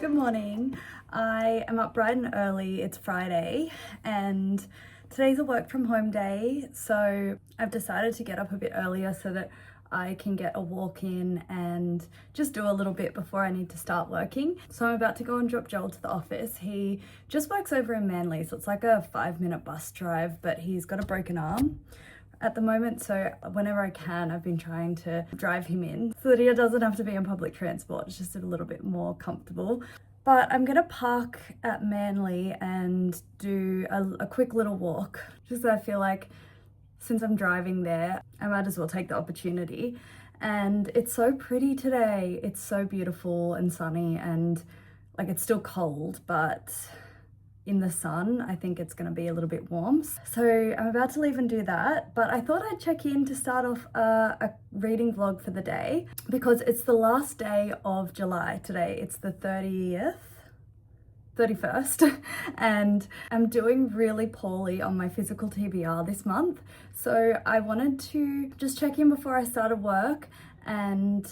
Good morning. I am up bright and early. It's Friday and today's a work from home day, so I've decided to get up a bit earlier so that I can get a walk in and just do a little bit before I need to start working. So I'm about to go and drop Joel to the office. He just works over in Manly, so it's like a 5-minute bus drive, but he's got a broken arm at the moment, so whenever I can, I've been trying to drive him in so that he doesn't have to be on public transport. It's just a little bit more comfortable. But I'm gonna park at Manly and do a quick little walk, just so I feel like since I'm driving there, I might as well take the opportunity. And it's so pretty today. It's so beautiful and sunny, and like it's still cold, but in the sun, I think it's gonna be a little bit warm. So I'm about to leave and do that, but I thought I'd check in to start off a reading vlog for the day because it's the last day of July today. It's the 31st, and I'm doing really poorly on my physical TBR this month. So I wanted to just check in before I started work, and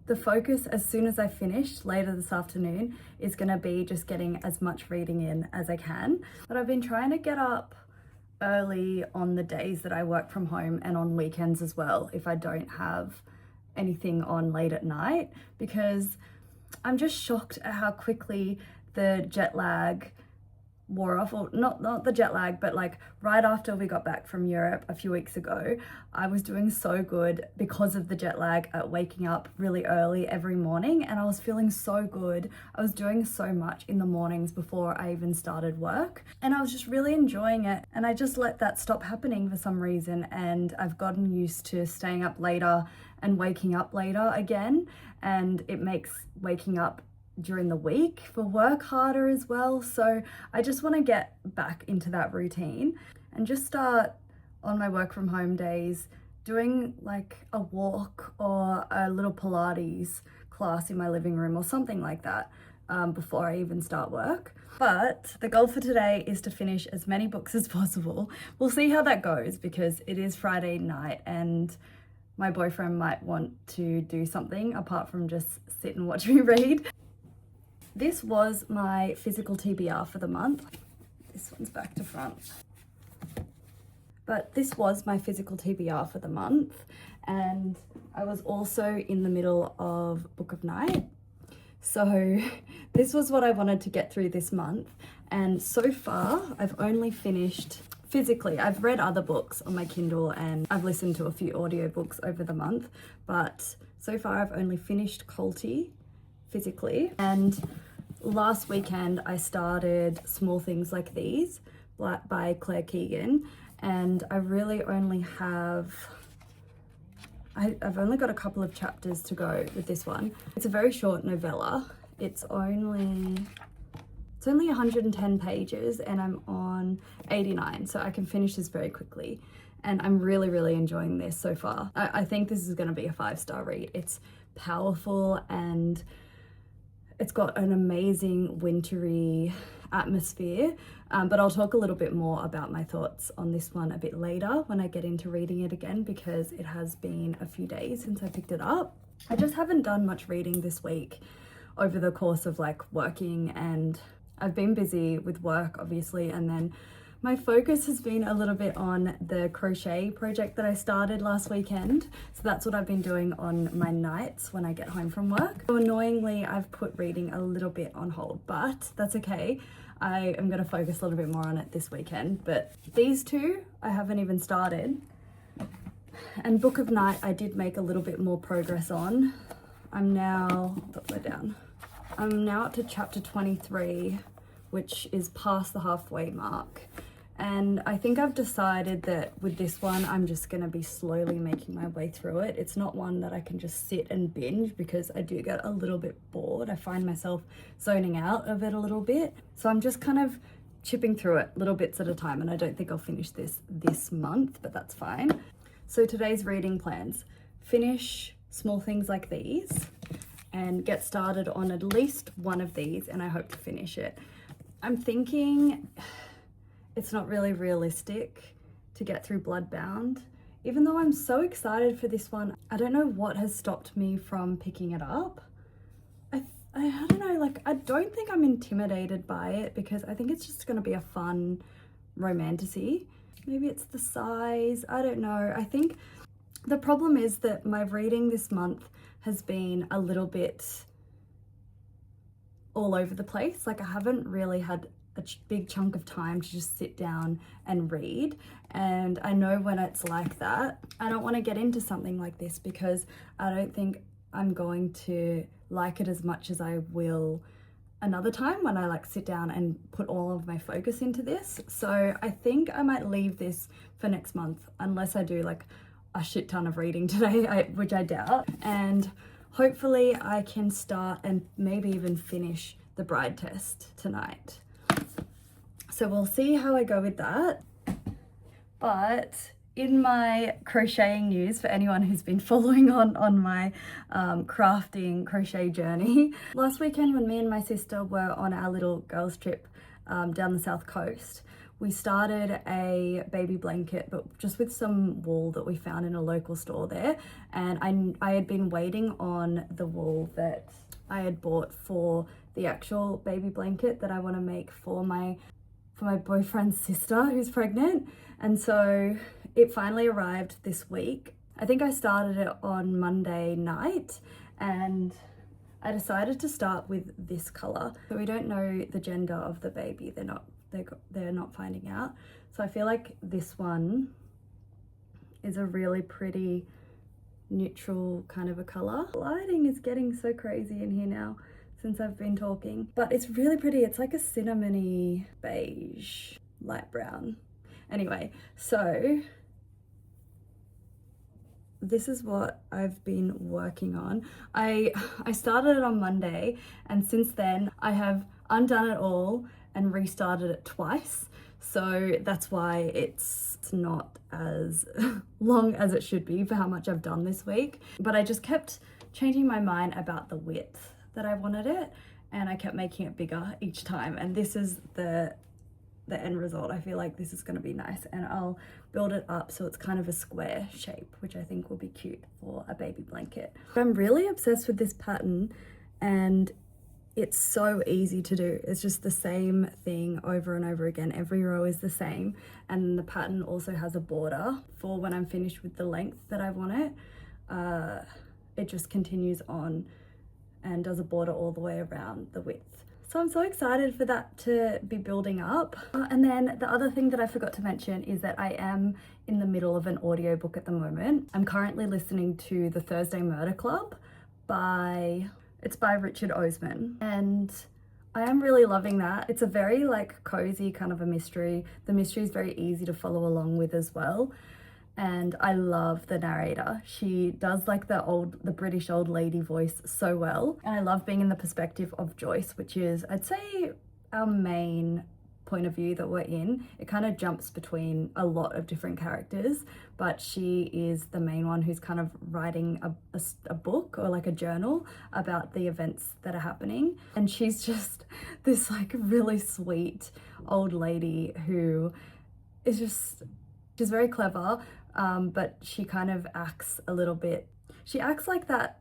the focus as soon as I finish later this afternoon is gonna be just getting as much reading in as I can. But I've been trying to get up early on the days that I work from home and on weekends as well, if I don't have anything on late at night, because I'm just shocked at how quickly the jet lag wore off, or not the jet lag, but like right after we got back from Europe a few weeks ago, I was doing so good because of the jet lag at waking up really early every morning, and I was feeling so good. I was doing so much in the mornings before I even started work, and I was just really enjoying it. And I just let that stop happening for some reason, and I've gotten used to staying up later and waking up later again, and it makes waking up during the week for work harder as well. So I just want to get back into that routine and just start on my work from home days doing like a walk or a little Pilates class in my living room or something like that before I even start work. But the goal for today is to finish as many books as possible. We'll see how that goes because it is Friday night and my boyfriend might want to do something apart from just sit and watch me read. This was my physical TBR for the month. This one's back to front. But this was my physical TBR for the month, and I was also in the middle of Book of Night. So this was what I wanted to get through this month, and so far I've only finished physically. I've read other books on my Kindle and I've listened to a few audiobooks over the month, but so far I've only finished Colty physically. And last weekend I started Small Things Like These by Claire Keegan, and I really only have I've only got a couple of chapters to go with this one. It's a very short novella. It's only 110 pages and I'm on 89, so I can finish this very quickly. And I'm really enjoying this so far. I think this is going to be a 5-star read. It's powerful and it's got an amazing wintry atmosphere, but I'll talk a little bit more about my thoughts on this one a bit later when I get into reading it again, because it has been a few days since I picked it up. I just haven't done much reading this week over the course of like working, and I've been busy with work obviously, and then my focus has been a little bit on the crochet project that I started last weekend. So that's what I've been doing on my nights when I get home from work. So annoyingly, I've put reading a little bit on hold, but that's okay. I am going to focus a little bit more on it this weekend. But these two, I haven't even started. And Book of Night, I did make a little bit more progress on. I'm now up to chapter 23, which is past the halfway mark. And I think I've decided that with this one, I'm just gonna be slowly making my way through it. It's not one that I can just sit and binge because I do get a little bit bored. I find myself zoning out of it a little bit. So I'm just kind of chipping through it little bits at a time, and I don't think I'll finish this month, but that's fine. So today's reading plans: finish Small Things Like These and get started on at least one of these, and I hope to finish it. I'm thinking it's not really realistic to get through Bloodbound, even though I'm so excited for this one. I don't know what has stopped me from picking it up. I I don't know, like, I don't think I'm intimidated by it because I think it's just gonna be a fun romantasy. Maybe it's the size, I don't know. I think the problem is that my reading this month has been a little bit all over the place. Like, I haven't really had a big chunk of time to just sit down and read, and I know when it's like that, I don't want to get into something like this because I don't think I'm going to like it as much as I will another time when I like sit down and put all of my focus into this. So I think I might leave this for next month unless I do like a shit ton of reading today, which I doubt, and hopefully I can start and maybe even finish the bride test tonight. So we'll see how I go with that. But in my crocheting news, for anyone who's been following on my crafting crochet journey, last weekend when me and my sister were on our little girls trip down the south coast, we started a baby blanket, but just with some wool that we found in a local store there. And I had been waiting on the wool that I had bought for the actual baby blanket that I want to make for my boyfriend's sister who's pregnant. And so it finally arrived this week. I think I started it on Monday night, and I decided to start with this color. So we don't know the gender of the baby. They're not finding out. So I feel like this one is a really pretty neutral kind of a color. Lighting is getting so crazy in here now since I've been talking, but it's really pretty. It's like a cinnamony beige, light brown. Anyway, so this is what I've been working on. I started it on Monday, and since then I have undone it all and restarted it twice. So that's why it's not as long as it should be for how much I've done this week. But I just kept changing my mind about the width that I wanted it, and I kept making it bigger each time. And this is the end result. I feel like this is going to be nice, and I'll build it up so it's kind of a square shape, which I think will be cute for a baby blanket. I'm really obsessed with this pattern, and it's so easy to do. It's just the same thing over and over again. Every row is the same, and the pattern also has a border for when I'm finished with the length that I want it. It just continues on and does a border all the way around the width. So I'm so excited for that to be building up. And then the other thing that I forgot to mention is that I am in the middle of an audiobook at the moment. I'm currently listening to The Thursday Murder Club by Richard Osman, and I am really loving that. It's a very like cozy kind of a mystery. The mystery is very easy to follow along with as well. And I love the narrator. She does like the British old lady voice so well. And I love being in the perspective of Joyce, which is, I'd say, our main point of view that we're in. It kind of jumps between a lot of different characters, but she is the main one who's kind of writing a book or like a journal about the events that are happening. And she's just this like really sweet old lady who is just, she's very clever. But she kind of acts a little bit, she acts like that,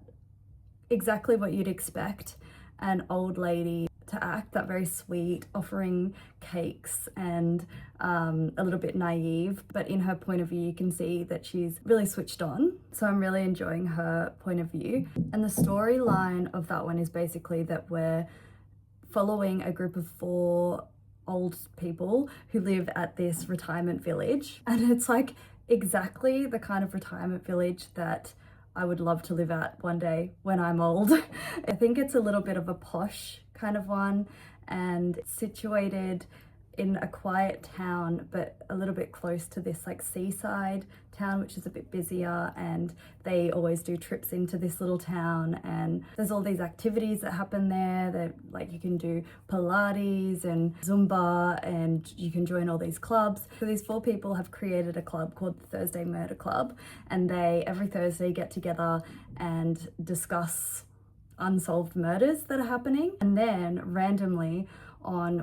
exactly what you'd expect an old lady to act, that very sweet, offering cakes and a little bit naive, but in her point of view you can see that she's really switched on. So I'm really enjoying her point of view. And the storyline of that one is basically that we're following a group of 4 old people who live at this retirement village, and it's like exactly the kind of retirement village that I would love to live at one day when I'm old. I think it's a little bit of a posh kind of one, and it's situated in a quiet town, but a little bit close to this like seaside town, which is a bit busier, and they always do trips into this little town, and there's all these activities that happen there that like you can do Pilates and Zumba, and you can join all these clubs. So these 4 people have created a club called the Thursday Murder Club, and they every Thursday get together and discuss unsolved murders that are happening. And then randomly on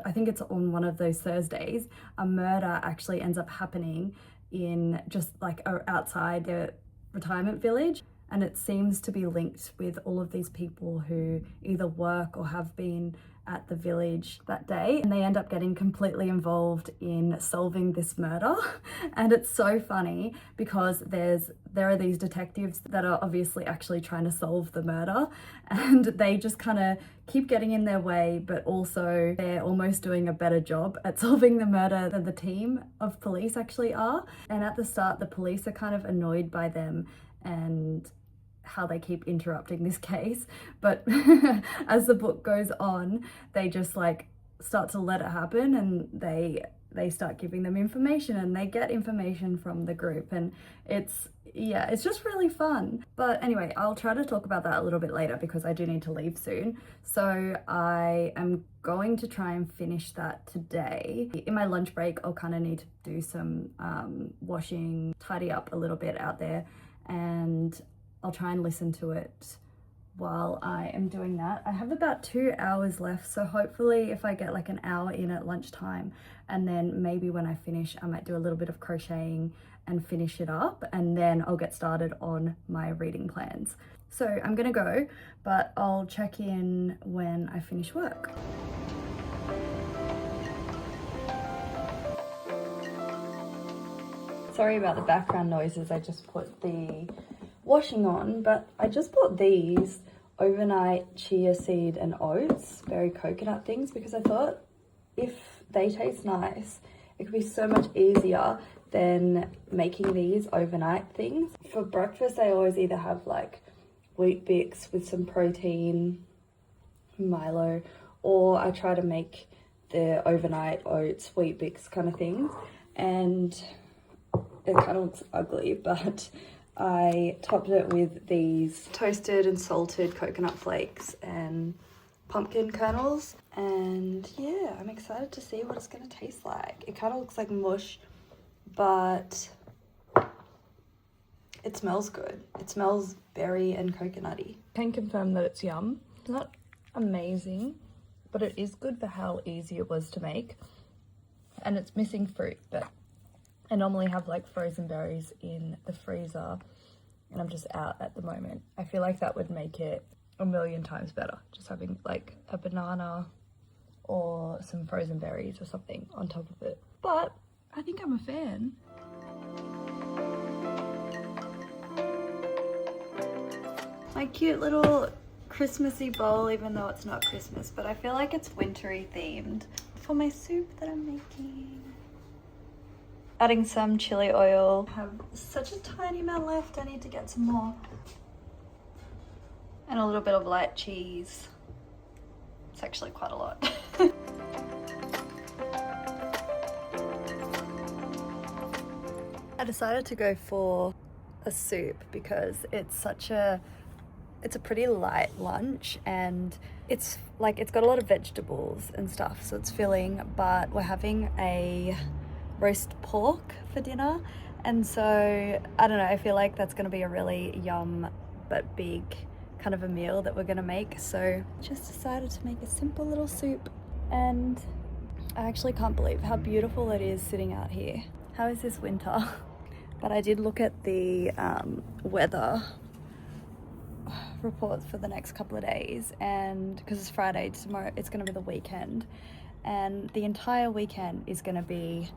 I think it's on one of those Thursdays, a murder actually ends up happening in just like outside the retirement village. and it seems to be linked with all of these people who either work or have been at the village that day, and they end up getting completely involved in solving this murder. And it's so funny because there are these detectives that are obviously actually trying to solve the murder, and they just kind of keep getting in their way, but also they're almost doing a better job at solving the murder than the team of police actually are. And at the start, the police are kind of annoyed by them and how they keep interrupting this case, but as the book goes on, they just like start to let it happen, and they start giving them information, and they get information from the group, and it's just really fun. But anyway, I'll try to talk about that a little bit later because I do need to leave soon. So I am going to try and finish that today. In my lunch break, I'll kind of need to do some washing, tidy up a little bit out there, and I'll try and listen to it while I am doing that. I have about 2 hours left, so hopefully if I get like an hour in at lunchtime, and then maybe when I finish, I might do a little bit of crocheting and finish it up, and then I'll get started on my reading plans. So I'm gonna go, but I'll check in when I finish work. Sorry about the background noises, I just put the washing on, but I just bought these overnight chia seed and oats, berry coconut things, because I thought if they taste nice, it could be so much easier than making these overnight things. For breakfast, I always either have like wheat bix with some protein, Milo, or I try to make the overnight oats, wheat bix kind of thing, and it kind of looks ugly, but I topped it with these toasted and salted coconut flakes and pumpkin kernels. And yeah, I'm excited to see what it's going to taste like. It kind of looks like mush, but it smells good. It smells berry and coconutty. Can confirm that it's yum. It's not amazing, but it is good for how easy it was to make. And it's missing fruit, but I normally have like frozen berries in the freezer, and I'm just out at the moment. I feel like that would make it a million times better, just having like a banana or some frozen berries or something on top of it. But I think I'm a fan. My cute little Christmassy bowl, even though it's not Christmas, but I feel like it's wintry themed for my soup that I'm making. Adding some chili oil. I have such a tiny amount left, I need to get some more. And a little bit of light cheese. It's actually quite a lot. I decided to go for a soup because it's a pretty light lunch, and it's got a lot of vegetables and stuff, so it's filling, but we're having a roast pork for dinner, and so I don't know, I feel like that's going to be a really yum but big kind of a meal that we're going to make. So just decided to make a simple little soup, and I actually can't believe how beautiful it is sitting out here. How is this winter? But I did look at the weather reports for the next couple of days, and because it's Friday, tomorrow it's going to be the weekend, and the entire weekend is going to be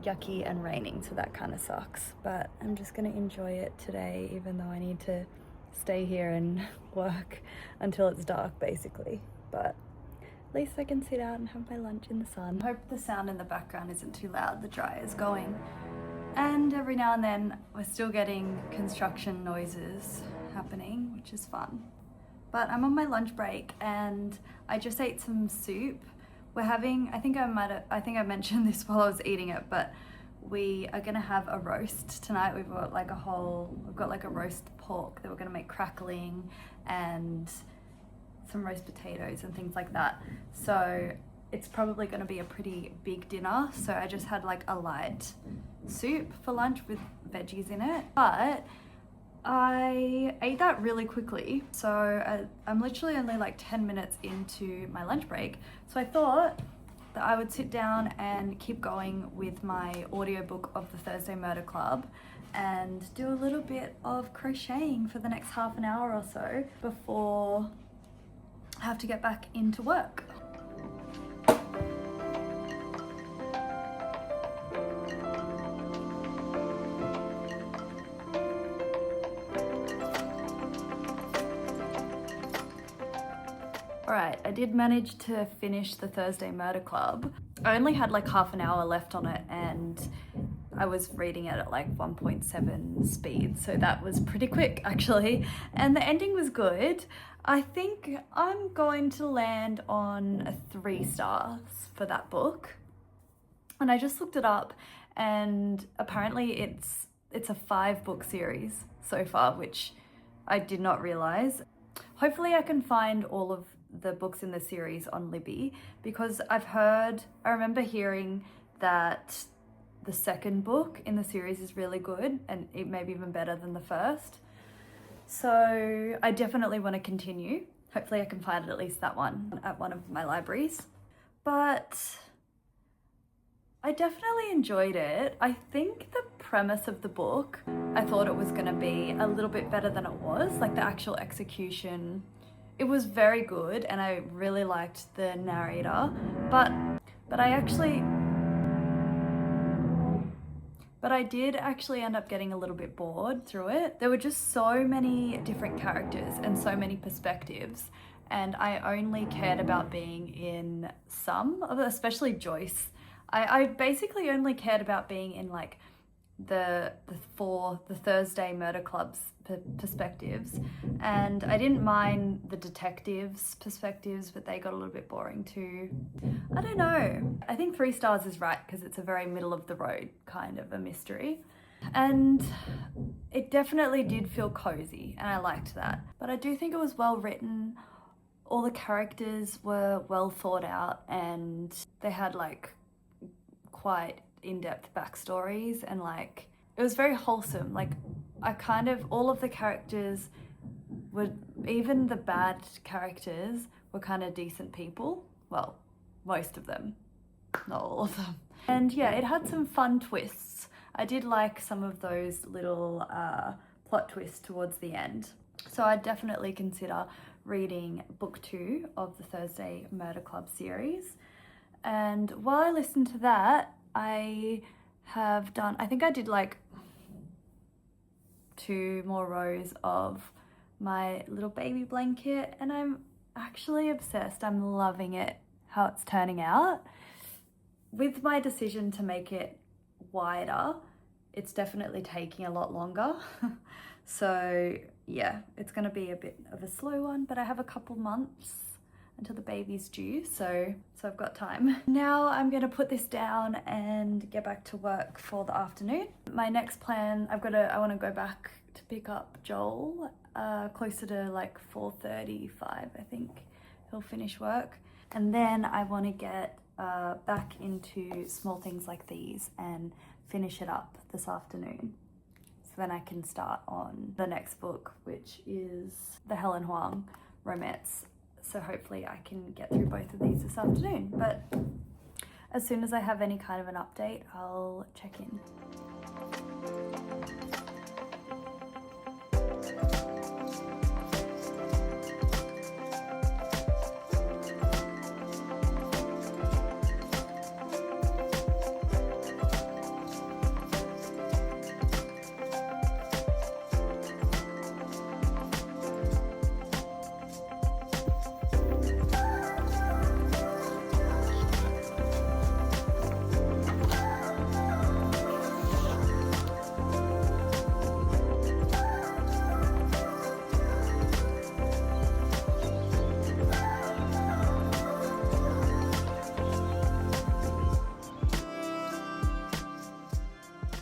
yucky and raining, so that kind of sucks. But I'm just going to enjoy it today, even though I need to stay here and work until it's dark basically. But at least I can sit out and have my lunch in the sun. I hope the sound in the background isn't too loud. The dryer's going, and every now and then we're still getting construction noises happening, which is fun. But I'm on my lunch break and I just ate some soup. We're having, I think I mentioned this while I was eating it, but we are gonna have a roast tonight. We've got like a roast pork that we're gonna make crackling, and some roast potatoes and things like that. So it's probably gonna be a pretty big dinner. So I just had like a light soup for lunch with veggies in it, but I ate that really quickly. So I'm literally only like 10 minutes into my lunch break. So I thought that I would sit down and keep going with my audiobook of the Thursday Murder Club and do a little bit of crocheting for the next half an hour or so before I have to get back into work. Alright, I did manage to finish the Thursday Murder Club. I only had like half an hour left on it and I was reading it at like 1.7 speed, so that was pretty quick actually. And the ending was good. I think I'm going to land on a 3 stars for that book. And I just looked it up and apparently it's a 5-book series so far, which I did not realize. Hopefully I can find all of the books in the series on Libby, because I remember hearing that the second book in the series is really good and it may be even better than the first. So I definitely want to continue. Hopefully I can find at least that one at one of my libraries. But I definitely enjoyed it. I think the premise of the book, I thought it was going to be a little bit better than it was. Like the actual execution, it was very good and I really liked the narrator, but I did actually end up getting a little bit bored through it. There were just so many different characters and so many perspectives, and I only cared about being in some of it, especially Joyce. I basically only cared about being in like the Thursday Murder Club's perspectives, and I didn't mind the detectives' perspectives, but they got a little bit boring too. I don't know. I think 3 stars is right because it's a very middle of the road kind of a mystery, and it definitely did feel cozy and I liked that. But I do think it was well written. All the characters were well thought out and they had like quite in-depth backstories, and like it was very wholesome. Like all of the characters were, even the bad characters were kind of decent people. Well, most of them, not all of them. And yeah, it had some fun twists. I did like some of those little plot twists towards the end. So I'd definitely consider reading book 2 of the Thursday Murder Club series. And while I listened to that, I think I did like 2 more rows of my little baby blanket, and I'm actually obsessed. I'm loving it, how it's turning out. With my decision to make it wider, it's definitely taking a lot longer. So yeah, it's gonna be a bit of a slow one, but I have a couple months until the baby's due, so I've got time. Now I'm gonna put this down and get back to work for the afternoon. My next plan, I wanna go back to pick up Joel closer to like 4:35, I think he'll finish work. And then I wanna get back into small things like these and finish it up this afternoon. So then I can start on the next book, which is the Helen Huang romance. So hopefully I can get through both of these this afternoon. But as soon as I have any kind of an update, I'll check in.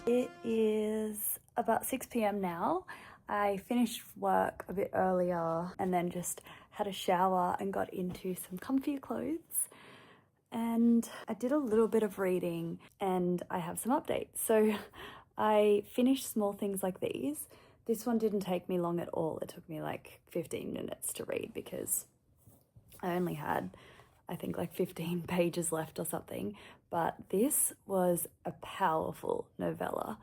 It is about 6 p.m. now. I finished work a bit earlier and then just had a shower and got into some comfier clothes. And I did a little bit of reading and I have some updates. So I finished Small Things Like These. This one didn't take me long at all. It took me like 15 minutes to read because I only had I think like 15 pages left or something, but this was a powerful novella.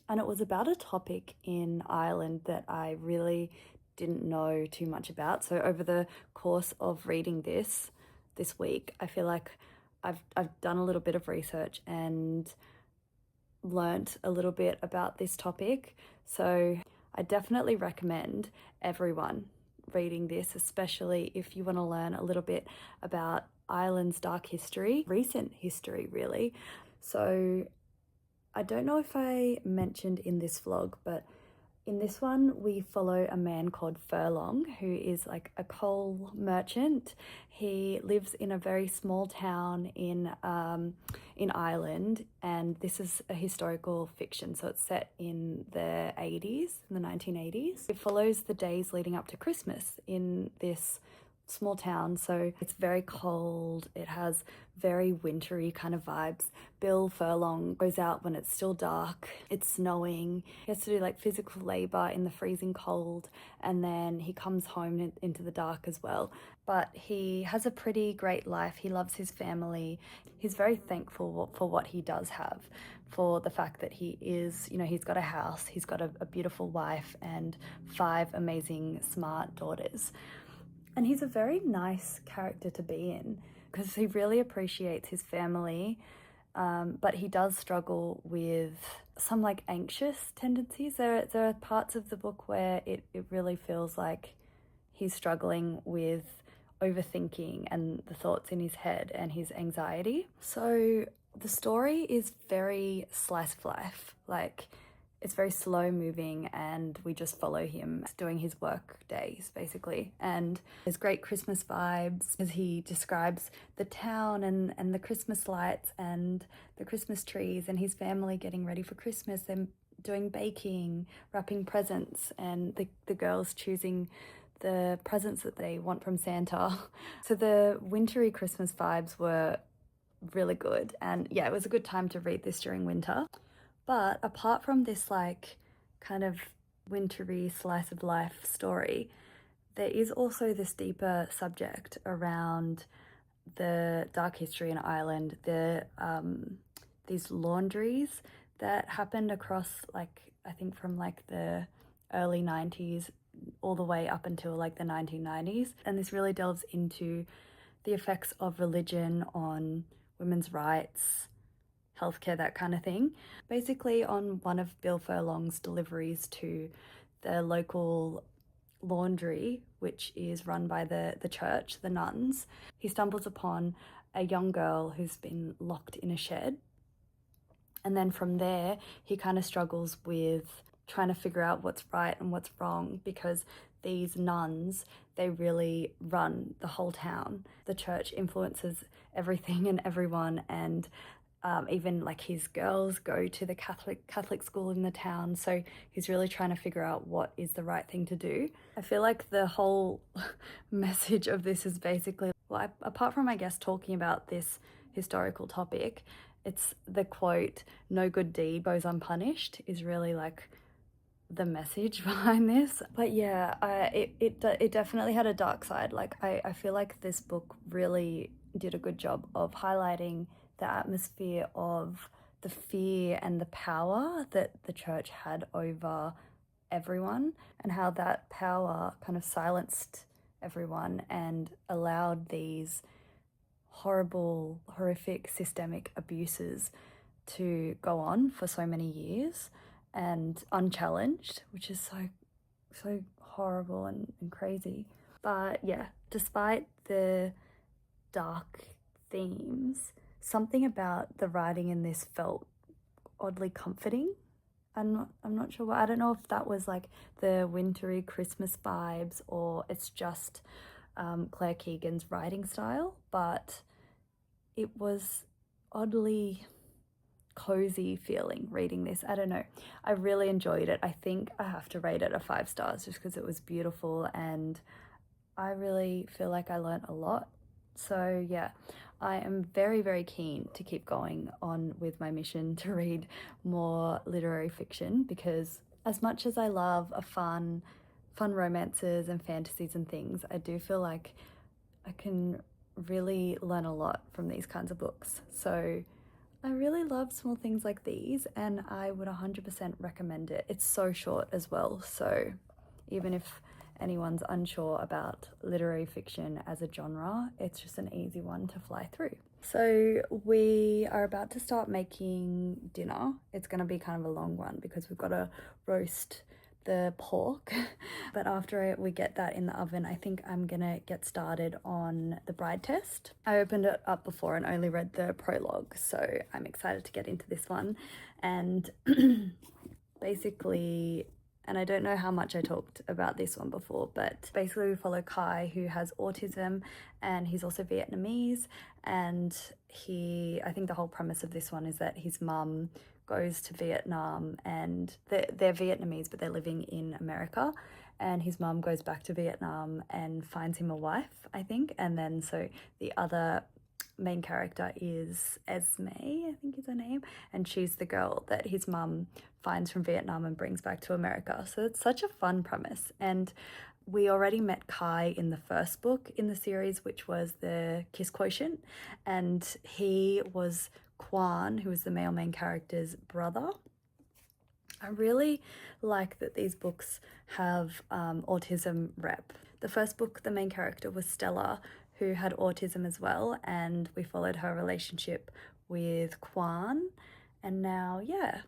And it was about a topic in Ireland that I really didn't know too much about. So over the course of reading this week, I feel like I've done a little bit of research and learnt a little bit about this topic. So I definitely recommend everyone reading this, especially if you want to learn a little bit about Ireland's dark history, recent history really. So I don't know if I mentioned in this vlog, but in this one we follow a man called Furlong, who is like a coal merchant. He lives in a very small town in Ireland, and this is a historical fiction, so it's set in the 80s, in the 1980s. It follows the days leading up to Christmas in this small town, so it's very cold. It has very wintry kind of vibes. Bill Furlong goes out when it's still dark, it's snowing, he has to do like physical labor in the freezing cold, and then he comes home into the dark as well. But he has a pretty great life. He loves his family. He's very thankful for what he does have, for the fact that he is, you know, he's got a house, he's got a beautiful wife and 5 amazing smart daughters. And he's a very nice character to be in because he really appreciates his family, but he does struggle with some like anxious tendencies. There are parts of the book where it really feels like he's struggling with overthinking and the thoughts in his head and his anxiety. So the story is very slice of life. Like, it's very slow moving and we just follow him doing his work days basically. And there's great Christmas vibes as he describes the town and the Christmas lights and the Christmas trees and his family getting ready for Christmas and doing baking, wrapping presents, and the girls choosing the presents that they want from Santa. So the wintry Christmas vibes were really good, and yeah, it was a good time to read this during winter. But apart from this like kind of wintry slice of life story, there is also this deeper subject around the dark history in Ireland, these laundries that happened across, like, I think from like the early 90s all the way up until like the 1990s. And this really delves into the effects of religion on women's rights, healthcare, that kind of thing. Basically, on one of Bill Furlong's deliveries to the local laundry, which is run by the church, the nuns, he stumbles upon a young girl who's been locked in a shed. And then from there, he kind of struggles with trying to figure out what's right and what's wrong, because these nuns, they really run the whole town. The church influences everything and everyone, and even like his girls go to the Catholic school in the town, so he's really trying to figure out what is the right thing to do. I feel like the whole message of this is basically, well, apart from I guess talking about this historical topic, it's the quote, "No good deed goes unpunished," is really like the message behind this. But yeah, it definitely had a dark side. Like I feel like this book really did a good job of highlighting the atmosphere of the fear and the power that the church had over everyone, and how that power kind of silenced everyone and allowed these horrible, horrific, systemic abuses to go on for so many years and unchallenged, which is so horrible and crazy. But yeah, despite the dark themes, something about the writing in this felt oddly comforting. I'm not sure why. I don't know if that was like the wintry Christmas vibes or it's just Claire Keegan's writing style, but it was oddly cozy feeling reading this. I don't know. I really enjoyed it. I think I have to rate it a 5 stars just because it was beautiful and I really feel like I learned a lot. So yeah, I am very, very keen to keep going on with my mission to read more literary fiction, because as much as I love a fun romances and fantasies and things, I do feel like I can really learn a lot from these kinds of books. So I really love small things like these, and I would 100% recommend it. It's so short as well, so even if anyone's unsure about literary fiction as a genre, it's just an easy one to fly through. So we are about to start making dinner. It's going to be kind of a long one because we've got to roast the pork, but after we get that in the oven, I think I'm gonna get started on the bride test. I opened it up before and only read the prologue, so I'm excited to get into this one. And basically, and I don't know how much I talked about this one before, but basically we follow Kai, who has autism, and he's also Vietnamese. And I think the whole premise of this one is that his mum goes to Vietnam, and they're Vietnamese, but they're living in America. And his mum goes back to Vietnam and finds him a wife, I think. And then so the other main character is Esme, I think is her name, and she's the girl that his mum finds from Vietnam and brings back to America. So it's such a fun premise. And we already met Kai in the first book in the series, which was the Kiss Quotient, and he was Quan, who is the male main character's brother. I really like that these books have autism rep. The first book, the main character was Stella, who had autism as well, and we followed her relationship with Quan. And now, yeah,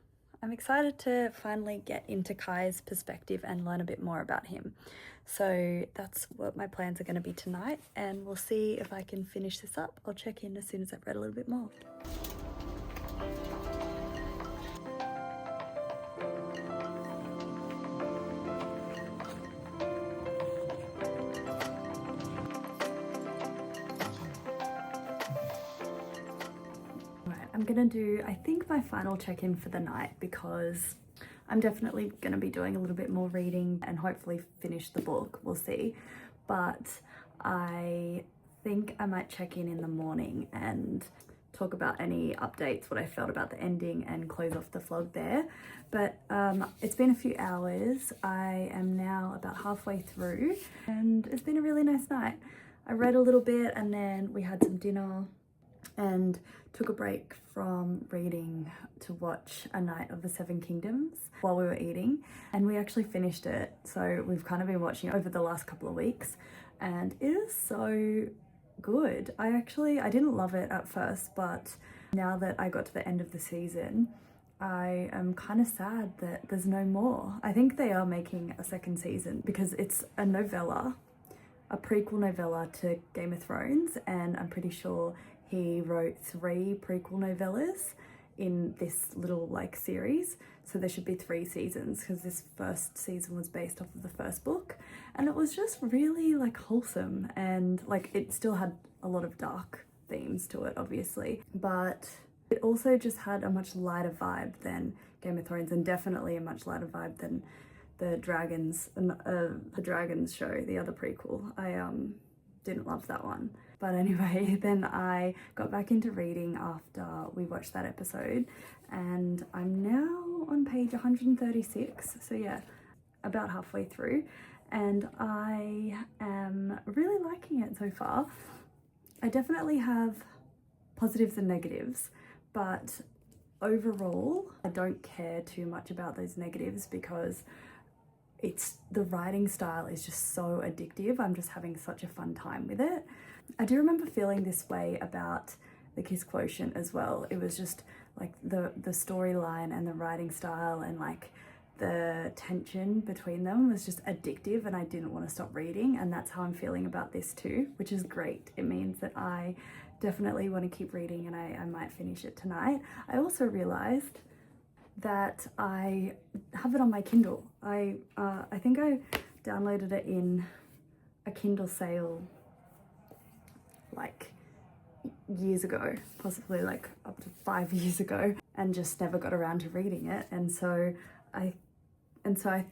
I'm excited to finally get into Kai's perspective and learn a bit more about him. So that's what my plans are going to be tonight, and we'll see if I can finish this up. I'll check in as soon as I've read a little bit more. I'm gonna do, I think, my final check-in for the night, because I'm definitely gonna be doing a little bit more reading and hopefully finish the book, we'll see. But I think I might check in the morning and talk about any updates, what I felt about the ending, and close off the vlog there. But it's been a few hours. I am now about halfway through, and it's been a really nice night. I read a little bit, and then we had some dinner and took a break from reading to watch A Night of the Seven Kingdoms while we were eating, and we actually finished it. So we've kind of been watching it over the last couple of weeks, and it is so good. I didn't love it at first, but now that I got to the end of the season, I am kind of sad that there's no more. I think they are making a second season because it's a novella, a prequel novella to Game of Thrones, and I'm pretty sure he wrote 3 prequel novellas in this little series. So there should be 3 seasons, because this first season was based off of the first book, and it was just really wholesome, and it still had a lot of dark themes to it, obviously, but it also just had a much lighter vibe than Game of Thrones, and definitely a much lighter vibe than the Dragons show, the other prequel. I didn't love that one. But anyway, then I got back into reading after we watched that episode, and I'm now on page 136, so yeah, about halfway through, and I am really liking it so far. I definitely have positives and negatives, but overall, I don't care too much about those negatives because the writing style is just so addictive. I'm just having such a fun time with it. I do remember feeling this way about the Kiss Quotient as well. It was just the storyline and the writing style and the tension between them was just addictive, and I didn't want to stop reading, and that's how I'm feeling about this too, which is great. It means that I definitely want to keep reading, and I might finish it tonight. I also realized that I have it on my Kindle. I think I downloaded it in a Kindle sale years ago, possibly up to 5 years ago, and just never got around to reading it. And so I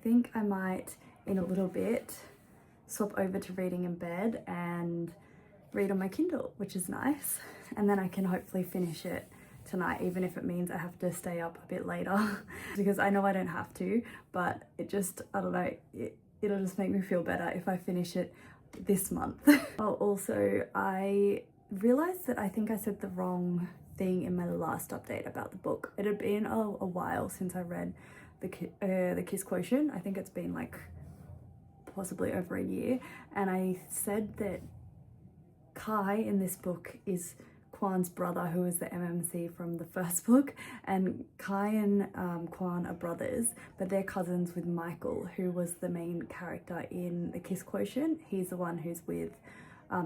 think I might in a little bit swap over to reading in bed and read on my Kindle, which is nice, and then I can hopefully finish it tonight, even if it means I have to stay up a bit later because I know I don't have to, but it just, I don't know, it'll just make me feel better if I finish it this month. Oh, also, I realized that I think I said the wrong thing in my last update about the book. It had been a while since I read the Kiss Quotient. I think it's been like possibly over a year, and I said that Kai in this book is Kwan's brother, who is the MMC from the first book, and Kai and Kwan are brothers, but they're cousins with Michael, who was the main character in the Kiss Quotient. He's the one who's with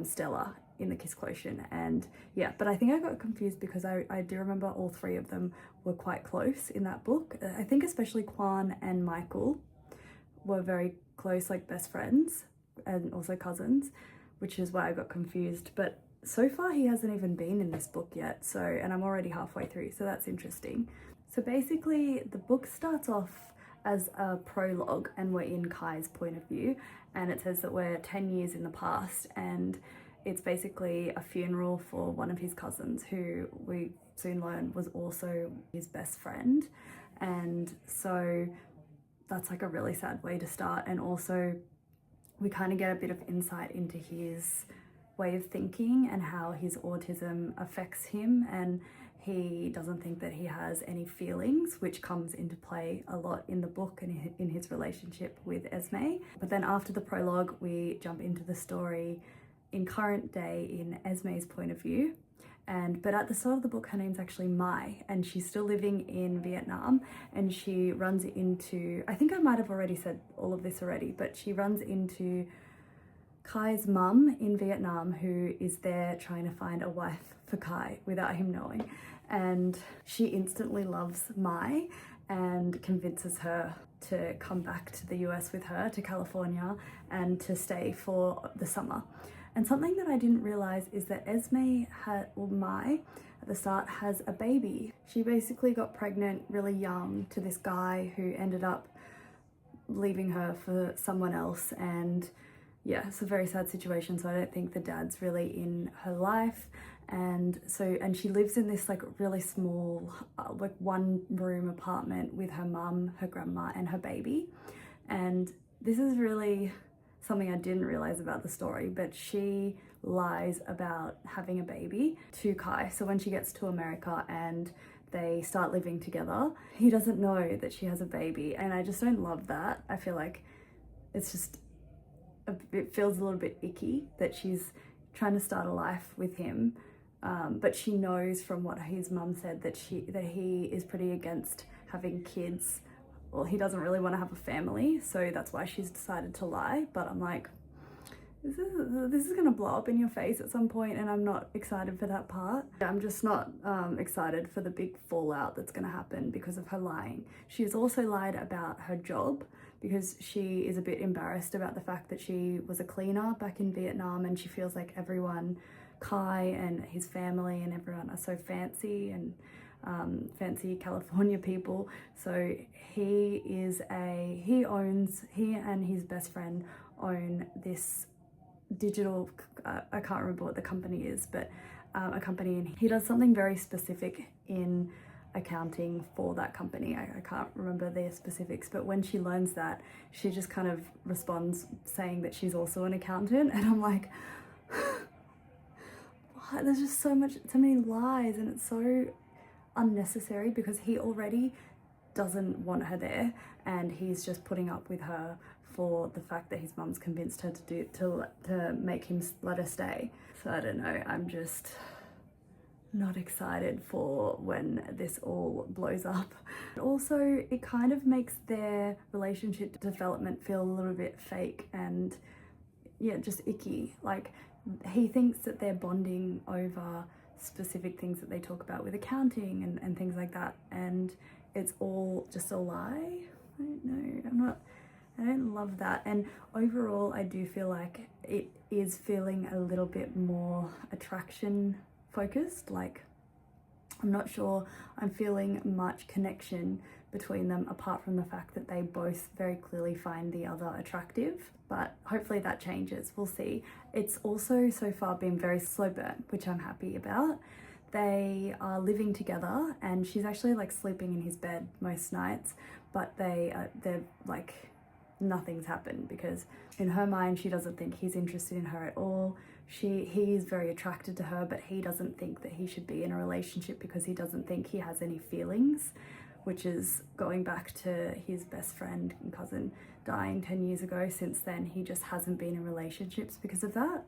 Stella in the Kiss Quotient. And yeah, but I think I got confused because I do remember all three of them were quite close in that book. I think especially Kwan and Michael were very close, like best friends and also cousins, which is why I got confused. But so far he hasn't even been in this book yet, so, and I'm already halfway through, so that's interesting. So basically the book starts off as a prologue and we're in Kai's point of view, and it says that we're 10 years in the past, and it's basically a funeral for one of his cousins who we soon learn was also his best friend. And so that's like a really sad way to start, and also we kind of get a bit of insight into his way of thinking and how his autism affects him, and he doesn't think that he has any feelings, which comes into play a lot in the book and in his relationship with Esme. But then after the prologue we jump into the story in current day in Esme's point of view. But at the start of the book her name's actually Mai, and she's still living in Vietnam, and she runs into, I think I might have already said all of this already, but she runs into Kai's mum in Vietnam, who is there trying to find a wife for Kai without him knowing. And she instantly loves Mai and convinces her to come back to the US with her, to California, and to stay for the summer. And something that I didn't realize is that Mai at the start has a baby. She basically got pregnant really young to this guy who ended up leaving her for someone else, and yeah, it's a very sad situation. So I don't think the dad's really in her life. And she lives in this like really small, like 1-room apartment with her mum, her grandma, and her baby. And this is really something I didn't realize about the story, but she lies about having a baby to Kai. So when she gets to America and they start living together, he doesn't know that she has a baby. And I just don't love that. I feel like it's just, it feels a little bit icky that she's trying to start a life with him, but she knows from what his mum said that he is pretty against having kids. Well, he doesn't really want to have a family, so that's why she's decided to lie. But I'm like, this is gonna blow up in your face at some point, and I'm not excited for that part. I'm just not excited for the big fallout that's gonna happen because of her lying. She's also lied about her job because she is a bit embarrassed about the fact that she was a cleaner back in Vietnam, and she feels like everyone, Kai and his family and everyone, are so fancy and fancy California people. So he and his best friend own this digital, I can't remember what the company is, but a company, and he does something very specific in accounting for that company. I can't remember the specifics, but when she learns that, she just kind of responds saying that she's also an accountant, and I'm like, what? There's just so many lies, and it's so unnecessary because he already doesn't want her there, and he's just putting up with her for the fact that his mum's convinced her to make him let her stay. So I don't know, I'm just not excited for when this all blows up. Also, it kind of makes their relationship development feel a little bit fake and yeah, just icky. Like, he thinks that they're bonding over specific things that they talk about with accounting and things like that, and it's all just a lie. I don't know, I don't love that. And overall, I do feel like it is feeling a little bit more attraction focused. Like, I'm not sure I'm feeling much connection between them apart from the fact that they both very clearly find the other attractive, but hopefully that changes. We'll see. It's also so far been very slow burn, which I'm happy about. They are living together, and she's actually like sleeping in his bed most nights, but they're like nothing's happened, because in her mind she doesn't think he's interested in her at all. He is very attracted to her, but he doesn't think that he should be in a relationship because he doesn't think he has any feelings, which is going back to his best friend and cousin dying 10 years ago. Since then, he just hasn't been in relationships because of that.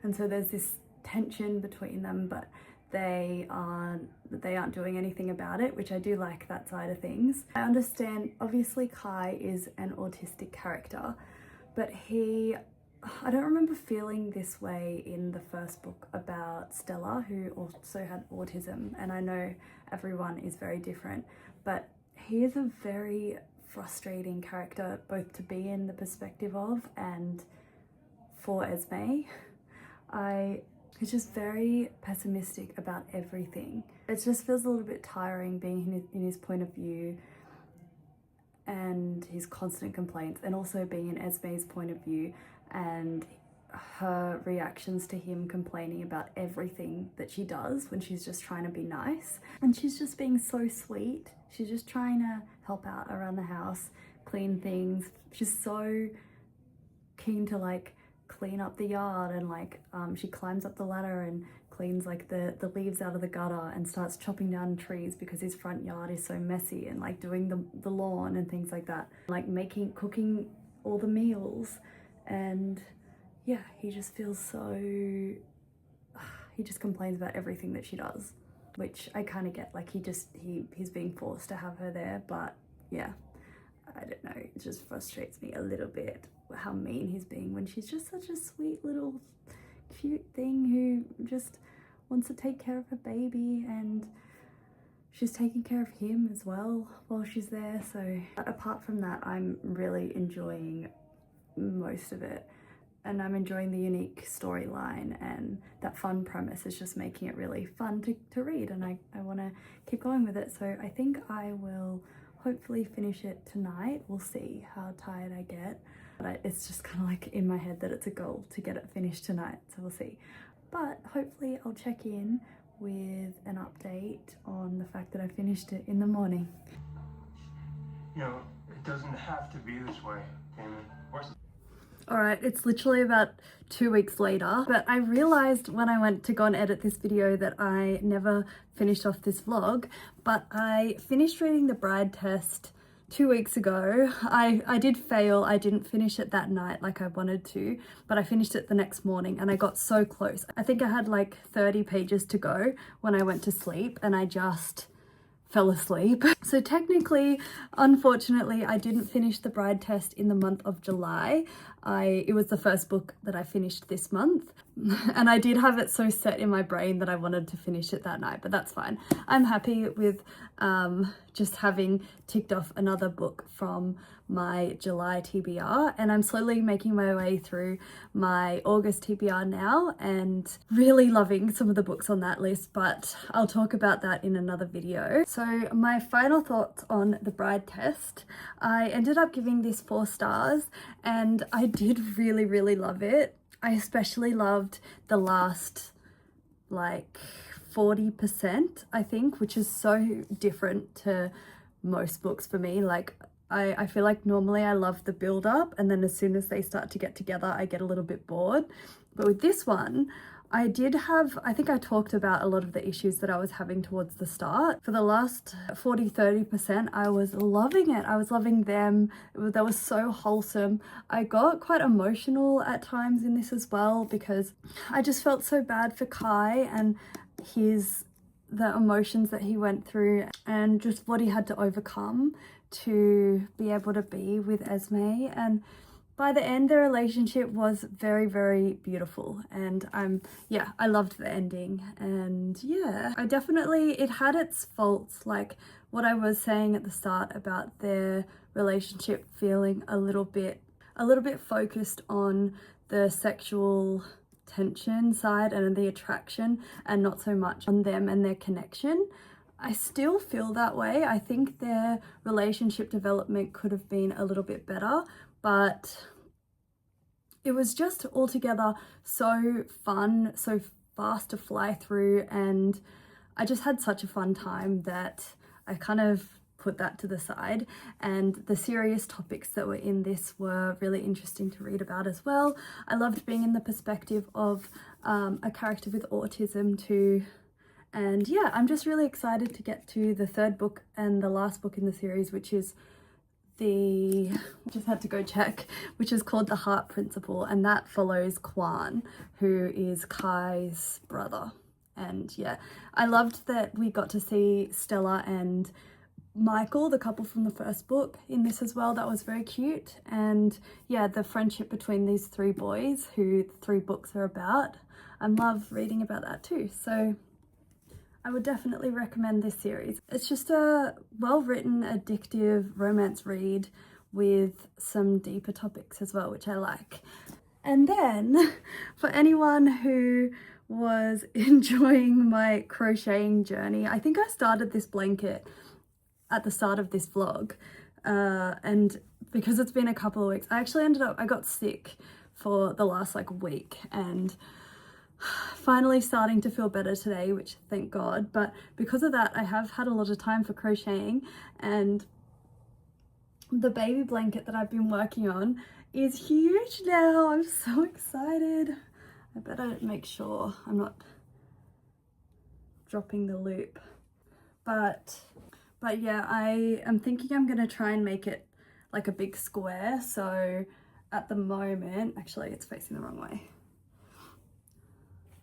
And so there's this tension between them, but they aren't doing anything about it, which I do like that side of things. I understand, obviously Kai is an autistic character, but I don't remember feeling this way in the first book about Stella, who also had autism, and I know everyone is very different, but he is a very frustrating character, both to be in the perspective of and for Esme. He's just very pessimistic about everything. It just feels a little bit tiring being in his point of view and his constant complaints, and also being in Esme's point of view and her reactions to him complaining about everything that she does when she's just trying to be nice. And she's just being so sweet. She's just trying to help out around the house, clean things. She's so keen to like clean up the yard, and she climbs up the ladder and cleans like the leaves out of the gutter and starts chopping down trees because his front yard is so messy, and like doing the lawn and things like that, like cooking all the meals. And yeah, he just feels so, he just complains about everything that she does, which I kind of get. Like he's being forced to have her there, but yeah, I don't know, it just frustrates me a little bit how mean he's being when she's just such a sweet little cute thing who just wants to take care of her baby, and she's taking care of him as well while she's there. So apart from that, I'm really enjoying most of it, and I'm enjoying the unique storyline, and that fun premise is just making it really fun to read, and I want to keep going with it. So I think I will hopefully finish it tonight. We'll see how tired I get, but it's just kind of like in my head that it's a goal to get it finished tonight, so we'll see. But hopefully I'll check in with an update on the fact that I finished it in the morning. You know, it doesn't have to be this way, Damon. Alright, it's literally about 2 weeks later, but I realized when I went to go and edit this video that I never finished off this vlog, but I finished reading The Bride Test 2 weeks ago. I did fail. I didn't finish it that night like I wanted to, but I finished it the next morning, and I got so close. I think I had like 30 pages to go when I went to sleep, and I just fell asleep. So technically, unfortunately, I didn't finish The Bride Test in the month of July. It was the first book that I finished this month, and I did have it so set in my brain that I wanted to finish it that night, but that's fine. I'm happy with just having ticked off another book from my July TBR, and I'm slowly making my way through my August TBR now, and really loving some of the books on that list, but I'll talk about that in another video. So my final thoughts on The Bride Test, I ended up giving this 4 stars, and I did really love it. I especially loved the last like 40%, I think, which is so different to most books for me. Like I feel like normally I love the build up, and then as soon as they start to get together, I get a little bit bored. But with this one, I think I talked about a lot of the issues that I was having towards the start. For the last 40-30%, I was loving it. I was loving them. That was so wholesome. I got quite emotional at times in this as well, because I just felt so bad for Kai and the emotions that he went through, and just what he had to overcome to be able to be with Esme. And by the end, their relationship was very beautiful, and I loved the ending. And yeah, it had its faults, like what I was saying at the start about their relationship feeling a little bit focused on the sexual tension side and the attraction, and not so much on them and their connection. I still feel that way. I think their relationship development could have been a little bit better, but it was just altogether so fun, so fast to fly through, and I just had such a fun time that I kind of put that to the side, and the serious topics that were in this were really interesting to read about as well. I loved being in the perspective of a character with autism too. And yeah, I'm just really excited to get to the third book and the last book in the series, which is just had to go check, which is called The Heart Principle, and that follows Kwan, who is Kai's brother. And yeah, I loved that we got to see Stella and Michael, the couple from the first book, in this as well. That was very cute. And yeah, the friendship between these three boys who the 3 books are about. I love reading about that too. So I would definitely recommend this series. It's just a well-written, addictive romance read with some deeper topics as well, which I like. And then for anyone who was enjoying my crocheting journey, I think I started this blanket at the start of this vlog, and because it's been a couple of weeks, I got sick for the last like week, and finally starting to feel better today, which thank God. But because of that, I have had a lot of time for crocheting, and the baby blanket that I've been working on is huge now. I'm so excited. I better make sure I'm not dropping the loop. But yeah, I am thinking I'm gonna try and make it like a big square. So at the moment, actually it's facing the wrong way.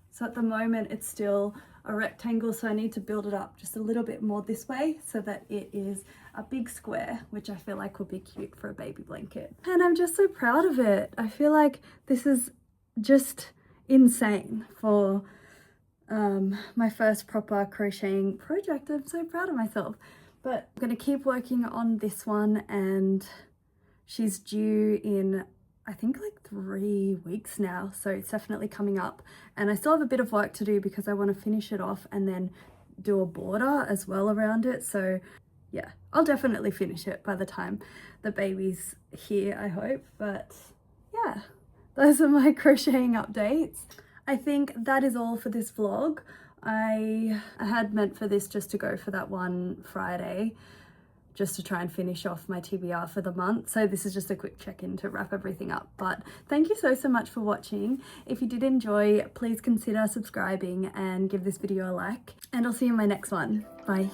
So at the moment it's still a rectangle, so I need to build it up just a little bit more this way so that it is a big square, which I feel like would be cute for a baby blanket. And I'm just so proud of it. I feel like this is just insane for my first proper crocheting project. I'm so proud of myself. But I'm gonna keep working on this one, and she's due in I think like 3 weeks now, so it's definitely coming up. And I still have a bit of work to do because I want to finish it off and then do a border as well around it. So yeah, I'll definitely finish it by the time the baby's here, I hope. But yeah, those are my crocheting updates. I think that is all for this vlog. I had meant for this just to go for that one Friday, just to try and finish off my TBR for the month. So this is just a quick check-in to wrap everything up. But thank you so much for watching. If you did enjoy, please consider subscribing and give this video a like. And I'll see you in my next one. Bye.